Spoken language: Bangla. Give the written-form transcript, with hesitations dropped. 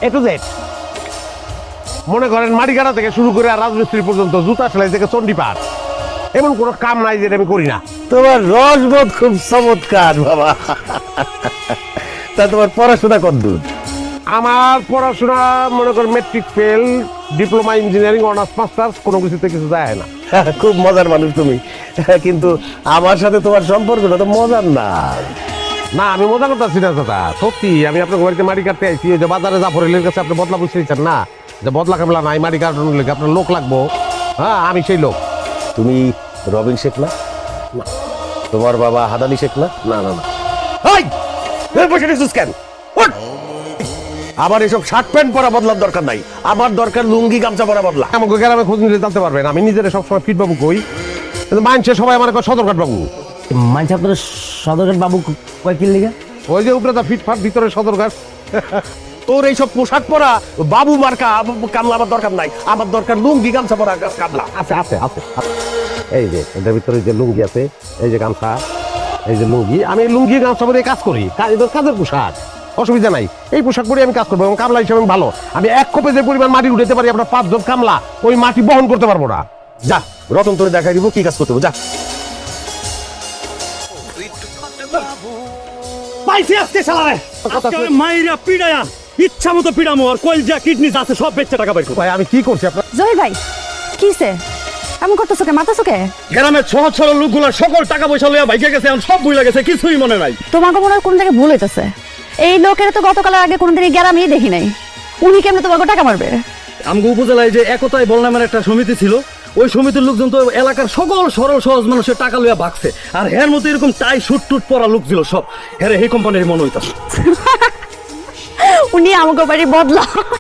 A to Z. মনে করেন মাটি কাটা থেকে শুরু করে আর রাজমিস্ত্রি পর্যন্ত, জুতা সেলাই থেকে চণ্ডীপাঠ, এমন কোনো কাম নাই যেটা আমি করি না। তোমার রসবোধ খুব চমৎকার বাবা। তা তোমার পড়াশোনা কতদূর? আমার পড়াশোনা মনে করেন matric fail, diploma engineering, honours masters, কোনো কিছুতে কিছু যায় না। খুব মজার মানুষ তুমি, কিন্তু আমার সাথে তোমার সম্পর্কটা তো মজার না। না, আমি মজা করতেছি না দাদা, সত্যি। আমি আপনার বাড়িতে মাটি কাটতে আইছি, ওই যে বাজারে জাফরের কাছে আপনি বদলা বুঝতেছেন না, যে বদলা কামলা নাই, মাটি কাটানোর লেগে আপনার লোক লাগবো। হ্যাঁ, আমি সেই লোক। তুমি রবিন শেখ না? তোমার বাবা হাদালি শেখ না? না না না, এই, এই বসে রেছিস কেন? ওঠ! আমার এসব শার্ট প্যান্ট পরা বদলার দরকার নাই, আমার দরকার লুঙ্গি গামছা পরা বদলা। আমাকে গ্রামে খোঁজ নিলে জানতে পারবেন। আমি নিজের সবসময় ফিট বাবু কই, কিন্তু মানছে সবাই আমার সদরঘাট বাবু। মানছে আপনার সদরঘাট বাবু কয় কি লিগা? ওই যে উপরে ফিটফাট, ভিতরে সদরঘাট। তোর এইসব পোশাক পরা বাবু মার্কা কামলা আমার দরকার নাই, আমার দরকার লুঙ্গি গামছা পরা কামলা। আছে আছে আছে আছে। এই যে এটার ভিতরে যে লুঙ্গি আছে, এই যে গামছা, এই যে লুঙ্গি, আমি লুঙ্গি গামছা পরে কাজ করি। কাজের পোশাক, অসুবিধা নাই। এই পোশাক পরে আমি কাজ করবো এবং কামলা হিসেবে আমি ভালো। আমি এক কোপে যে পরিমাণ মাটি উঠাতে পারি, আপনার 5 জন কামলা ওই মাটি বহন করতে পারবো না। যা, রতন তোরে দেখাই দিব কি কাজ করতে হবে, যা। পাইছি আজকে শালারে, আজকে আমি মাইরা পিড়ায়া ইচ্ছা মতো পিড়ামো, আর কলজা কিডনি আছে সব বেচে টাকা বের করবো। ভাই, আমি কি করছি আপনার? জহির ভাই, কিসে এমন করতেছো কে? মারতেছো কে? গ্রামের সহজ সরল লোকগুলো সকল টাকা পয়সা লইয়া বাইকে গেছে, এখন সব ভুলে গেছে, কিছুই মনে নাই। তোমাকে মনে হয় কোন জায়গায় ভুল হইতেছে। এই লোকের তো গতকালের আগে কোনদিন এই গ্রামেই দেখি নাই। উনি কেমনে তোমাকে টাকা মারবে? আমগো উপজেলায় যে একতাই বল নামের একটা সমিতি ছিল, ওই সমিতির লোকজন তো এলাকার সকল সরল সহজ মানুষের টাকা লইয়া ভাগছে, আর হের মতো এরকম টাই শুট টুট পরা লোক ছিল সব, হেরে এই কোম্পানির মনে হইতাছে। উনি আমাকে বাড়ি বদলা